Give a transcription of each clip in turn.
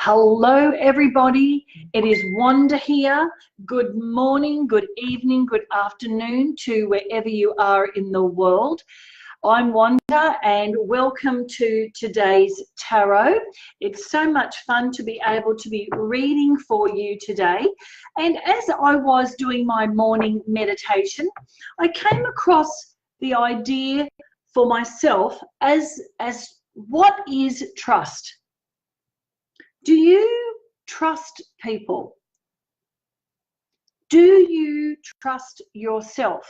Hello, everybody. It is Wanda here. Good morning, good evening, good afternoon to wherever you are in the world. I'm Wanda and welcome to today's tarot. It's so much fun to be able to be reading for you today. And as I was doing my morning meditation, I came across the idea for myself as what is trust? Do you trust people? Do you trust yourself?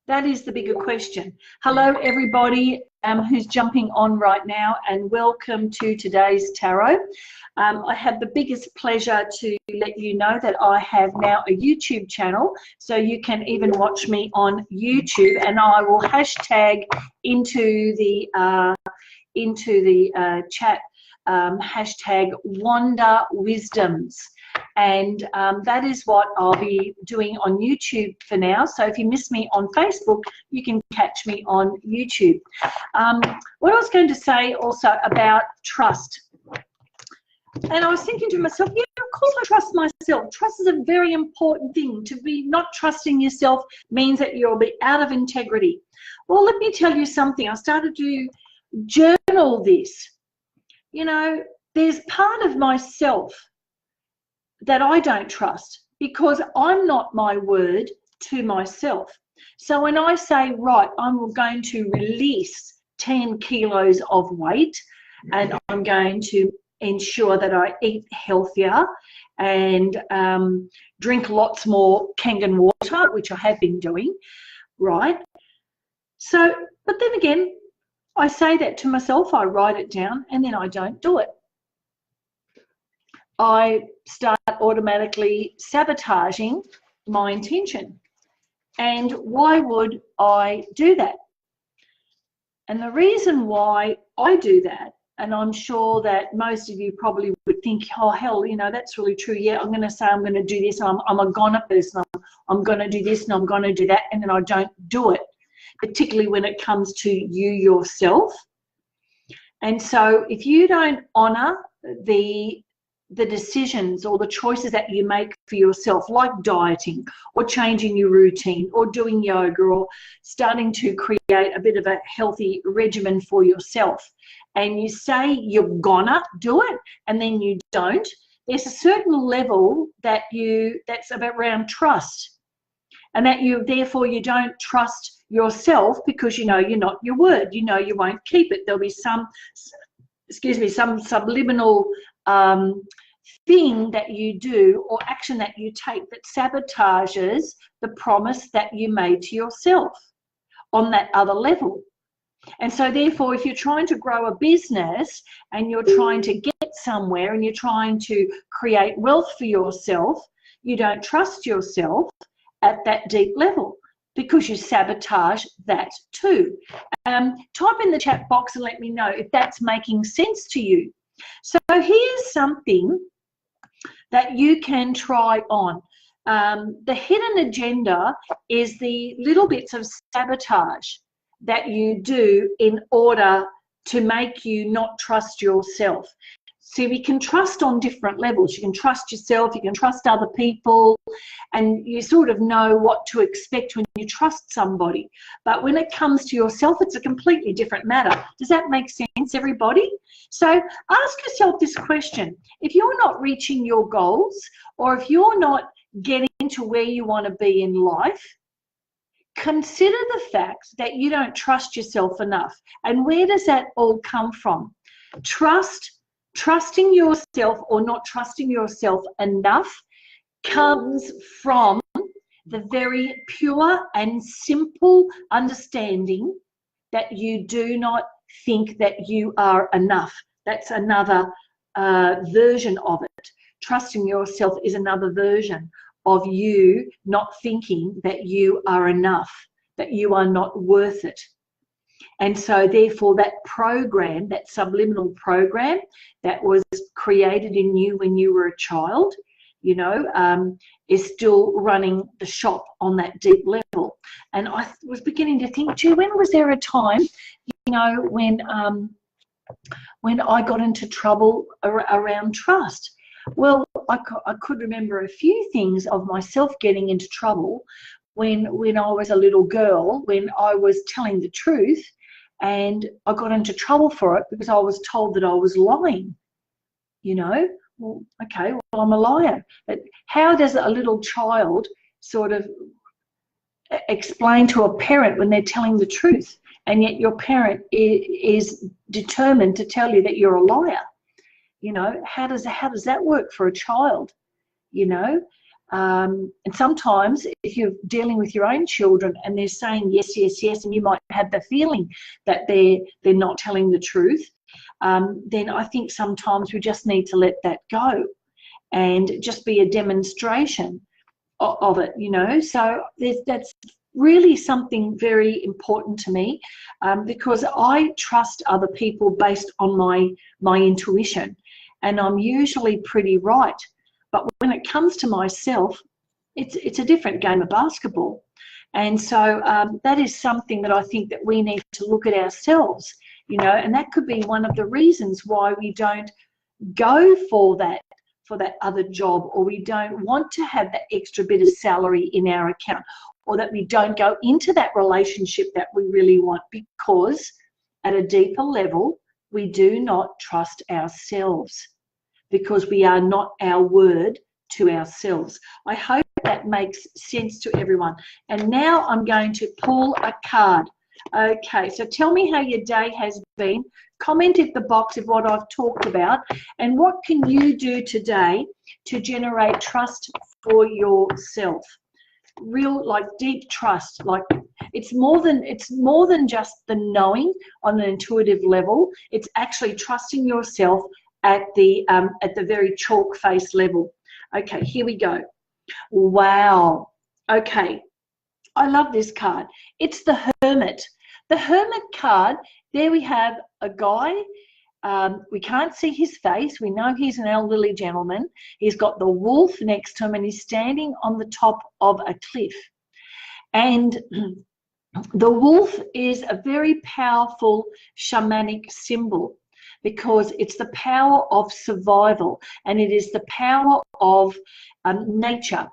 That is the bigger question. Hello, everybody who's jumping on right now, and welcome to today's tarot. I have the biggest pleasure to let you know that I have now a YouTube channel, so you can even watch me on YouTube, and I will hashtag into the chat hashtag Wanda Wisdoms, and that is what I'll be doing on YouTube for now. So if you miss me on Facebook, you can catch me on YouTube. What I was going to say also about trust, and I was thinking to myself, yeah, of course I trust myself. Trust is a very important thing. To be not trusting yourself means that you'll be out of integrity. Well, let me tell you something. I started to journal this. You know, there's part of myself that I don't trust because I'm not my word to myself. So when I say, right, I'm going to release 10 kilos of weight and I'm going to ensure that I eat healthier and drink lots more Kangen water, which I have been doing, right? So, but then again, I say that to myself, I write it down, and then I don't do it. I start automatically sabotaging my intention. And why would I do that? And the reason why I do that, and I'm sure that most of you probably would think, oh, hell, you know, that's really true. Yeah, I'm going to say I'm going to do this. I'm a goner person. I'm going to do this and I'm going to do that, and then I don't do it, particularly when it comes to you yourself. And so if you don't honor the decisions or the choices that you make for yourself, like dieting or changing your routine or doing yoga or starting to create a bit of a healthy regimen for yourself, and you say you're gonna do it and then you don't, there's a certain level that's about around trust, and that therefore you don't trust yourself because you know you're not your word, you know you won't keep it. There'll be some subliminal thing that you do or action that you take that sabotages the promise that you made to yourself on that other level. And so therefore, if you're trying to grow a business and you're trying to get somewhere and you're trying to create wealth for yourself, you don't trust yourself at that deep level, because you sabotage that too. Type in the chat box and let me know if that's making sense to you. So here's something that you can try on. The hidden agenda is the little bits of sabotage that you do in order to make you not trust yourself. See, we can trust on different levels. You can trust yourself, you can trust other people, and you sort of know what to expect when you trust somebody. But when it comes to yourself, it's a completely different matter. Does that make sense, everybody? So ask yourself this question. If you're not reaching your goals, or if you're not getting to where you want to be in life, consider the fact that you don't trust yourself enough. And where does that all come from? Trusting yourself or not trusting yourself enough comes from the very pure and simple understanding that you do not think that you are enough. That's another version of it. Trusting yourself is another version of you not thinking that you are enough, that you are not worth it. And so therefore that program, that subliminal program that was created in you when you were a child, you know, is still running the shop on that deep level. And I was beginning to think, gee, when was there a time, you know, when I got into trouble around trust? Well, I could remember a few things of myself getting into trouble when I was a little girl, when I was telling the truth, and I got into trouble for it because I was told that I was lying. You know, well, okay, well, I'm a liar. But how does a little child sort of explain to a parent when they're telling the truth, and yet your parent is determined to tell you that you're a liar? You know, how does that work for a child? You know, and sometimes if you're dealing with your own children and they're saying yes, yes, yes, and you might have the feeling that they're not telling the truth, then I think sometimes we just need to let that go and just be a demonstration of it, you know. So that's really something very important to me, because I trust other people based on my intuition, and I'm usually pretty right. But when it comes to myself, it's a different game of basketball. And so that is something that I think that we need to look at ourselves, you know, and that could be one of the reasons why we don't go for that other job, or we don't want to have that extra bit of salary in our account, or that we don't go into that relationship that we really want, because at a deeper level we do not trust ourselves, because we are not our word to ourselves. I hope that makes sense to everyone. And now I'm going to pull a card. Okay, so tell me how your day has been. Comment in the box of what I've talked about, and what can you do today to generate trust for yourself? Real, like, deep trust. Like, it's more than just the knowing on an intuitive level. It's actually trusting yourself at the very chalk face level. Okay, here we go. Wow. Okay, I love this card. It's the Hermit. The Hermit card, there we have a guy. We can't see his face. We know he's an elderly gentleman. He's got the wolf next to him, and he's standing on the top of a cliff. And the wolf is a very powerful shamanic symbol, because it's the power of survival, and it is the power of nature,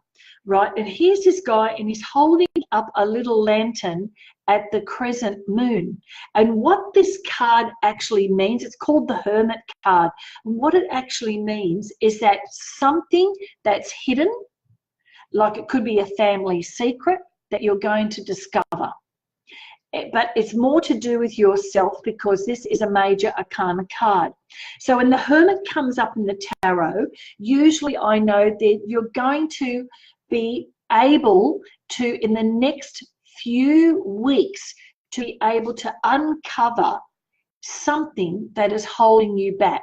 right? And here's this guy, and he's holding up a little lantern at the crescent moon. And what this card actually means, it's called the Hermit card. And what it actually means is that something that's hidden, like it could be a family secret that you're going to discover. But it's more to do with yourself, because this is a major arcana card. So when the Hermit comes up in the tarot, usually I know that you're going to be able to, in the next few weeks, to be able to uncover something that is holding you back.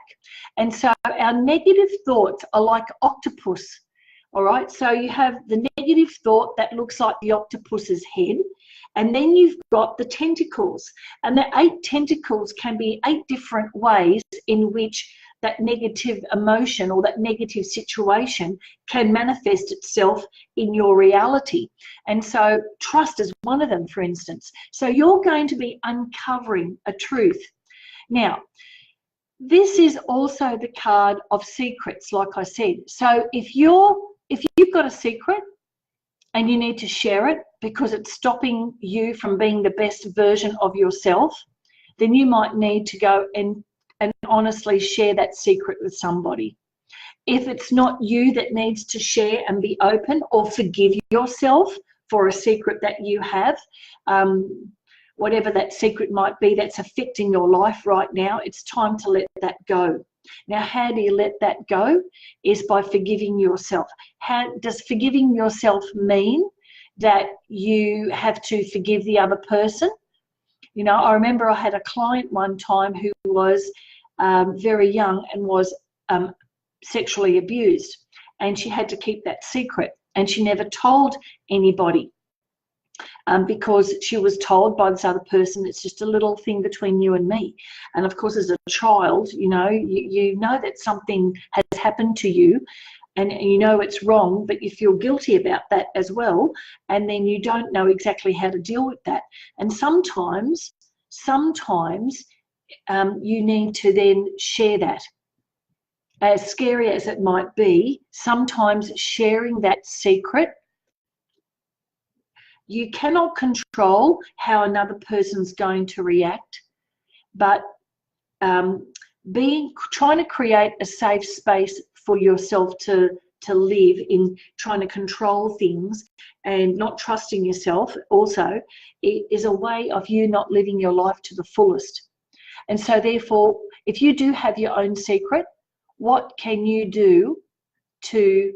And so our negative thoughts are like octopus. All right, so you have the negative thought that looks like the octopus's head, and then you've got the tentacles, and the 8 tentacles can be 8 different ways in which that negative emotion or that negative situation can manifest itself in your reality. And so trust is one of them, for instance. So you're going to be uncovering a truth. Now, this is also the card of secrets, like I said. So if you've got a secret and you need to share it because it's stopping you from being the best version of yourself, then you might need to go and honestly share that secret with somebody. If it's not you that needs to share and be open, or forgive yourself for a secret that you have, whatever that secret might be that's affecting your life right now, it's time to let that go. Now, how do you let that go? Is by forgiving yourself. How does forgiving yourself mean that you have to forgive the other person? You know, I remember I had a client one time who was very young and was sexually abused, and she had to keep that secret, and she never told anybody. Because she was told by this other person, it's just a little thing between you and me. And of course, as a child, you know that something has happened to you, and you know it's wrong, but you feel guilty about that as well, and then you don't know exactly how to deal with that. And sometimes you need to then share that. as scary as it might be, sometimes sharing that secret, you cannot control how another person's going to react, but trying to create a safe space for yourself to live in, trying to control things and not trusting yourself also, it is a way of you not living your life to the fullest. And so therefore, if you do have your own secret, what can you do to,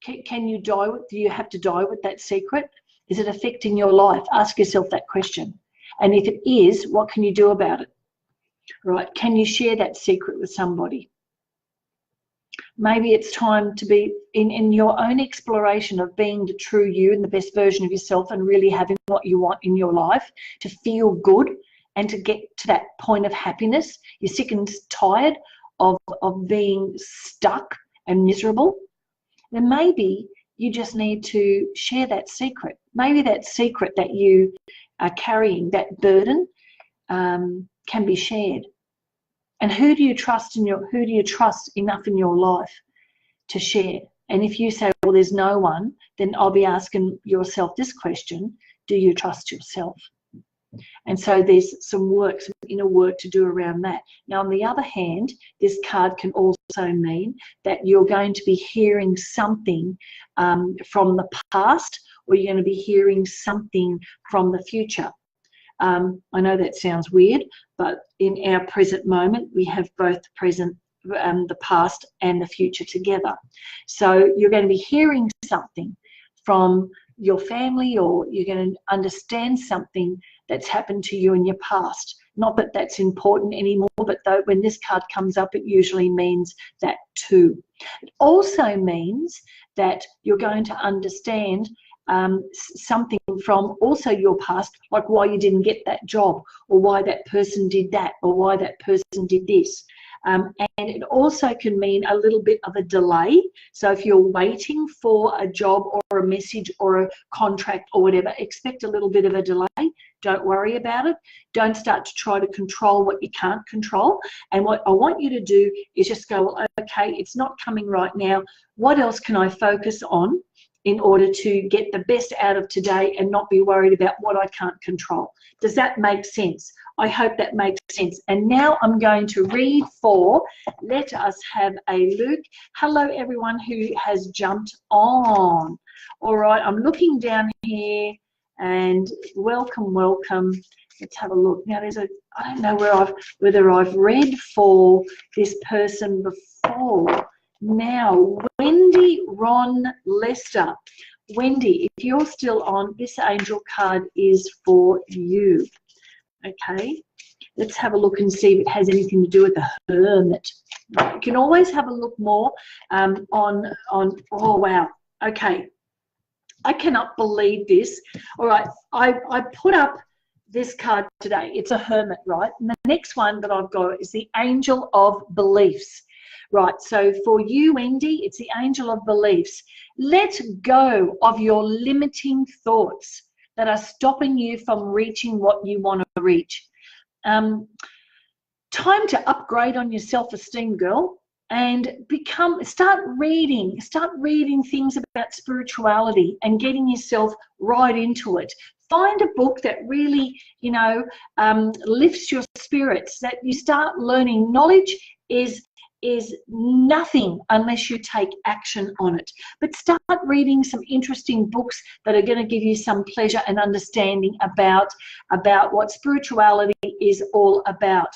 can you die with, do you have to die with that secret? Is it affecting your life? Ask yourself that question. And if it is, what can you do about it? Right? Can you share that secret with somebody? Maybe it's time to be in your own exploration of being the true you and the best version of yourself, and really having what you want in your life, to feel good and to get to that point of happiness. You're sick and tired of being stuck and miserable. Then maybe you just need to share that secret. Maybe that secret that you are carrying, that burden, can be shared. And who do you trust enough in your life to share? And if you say, well, there's no one, then I'll be asking yourself this question: do you trust yourself? And so there's some inner work to do around that. Now, on the other hand, this card can also mean that you're going to be hearing something from the past, or you're going to be hearing something from the future. I know that sounds weird, but in our present moment, we have both the present, the past and the future together. So you're going to be hearing something from your family, or you're going to understand something that's happened to you in your past. Not that that's important anymore, but though when this card comes up, it usually means that too. It also means that you're going to understand something from also your past, like why you didn't get that job, or why that person did that, or why that person did this. And it also can mean a little bit of a delay. So if you're waiting for a job or a message or a contract or whatever, expect a little bit of a delay. Don't worry about it. Don't start to try to control what you can't control. And what I want you to do is just go, well, okay, it's not coming right now. What else can I focus on in order to get the best out of today and not be worried about what I can't control? Does that make sense? I hope that makes sense. And now I'm going to read for, let us have a look. Hello, everyone who has jumped on. All right, I'm looking down here, and welcome. Let's have a look. Now there's I don't know whether I've read for this person before. Now, Wendy Ron Lester. Wendy, if you're still on, this angel card is for you. Okay, let's have a look and see if it has anything to do with the Hermit. You can always have a look more on, oh wow, okay. I cannot believe this. All right, I put up this card today. It's a Hermit, right? And the next one that I've got is the Angel of Beliefs. Right, so for you, Wendy, it's the Angel of Beliefs. Let go of your limiting thoughts that are stopping you from reaching what you want to reach. Time to upgrade on your self-esteem, girl, and start reading things about spirituality and getting yourself right into it. Find a book that really, lifts your spirits, that you start learning. Knowledge is nothing unless you take action on it. But start reading some interesting books that are going to give you some pleasure and understanding about what spirituality is all about.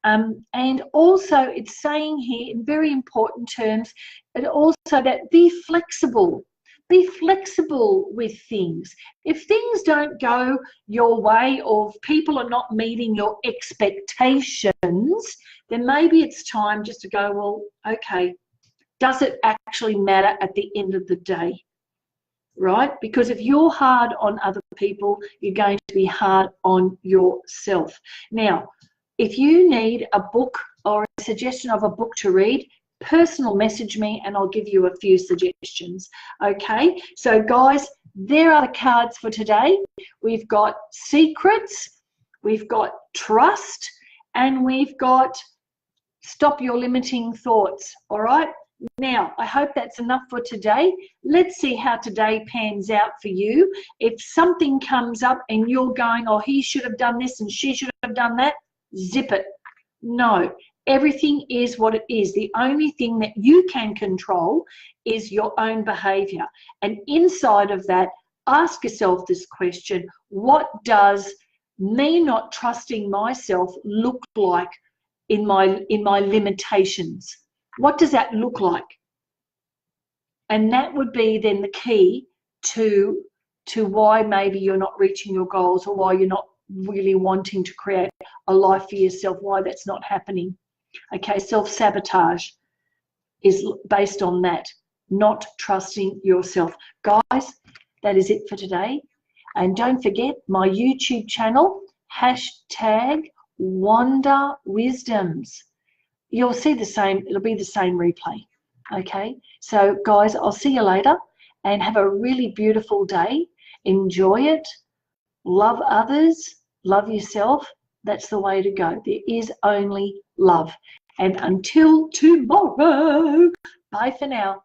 And also, it's saying here in very important terms, and also that be flexible. Be flexible with things. If things don't go your way, or if people are not meeting your expectations, then maybe it's time just to go, well, okay, does it actually matter at the end of the day? Right? Because if you're hard on other people, you're going to be hard on yourself. Now, if you need a book or a suggestion of a book to read, personal message me and I'll give you a few suggestions. Okay, so guys, there are the cards for today. We've got secrets, we've got trust, and we've got Stop your limiting thoughts, all right? Now, I hope that's enough for today. Let's see how today pans out for you. If something comes up and you're going, oh, he should have done this and she should have done that, zip it. No, everything is what it is. The only thing that you can control is your own behavior. And inside of that, ask yourself this question: what does me not trusting myself look like in my limitations? What does that look like? And that would be then the key to why maybe you're not reaching your goals, or why you're not really wanting to create a life for yourself, why that's not happening. Okay, self-sabotage is based on that, not trusting yourself. Guys, that is it for today. And don't forget my YouTube channel, #WandaWisdoms. You'll see the same, it'll be the same replay. Okay, so guys, I'll see you later, and have a really beautiful day. Enjoy it. Love others, love yourself. That's the way to go. There is only love. And until tomorrow, bye for now.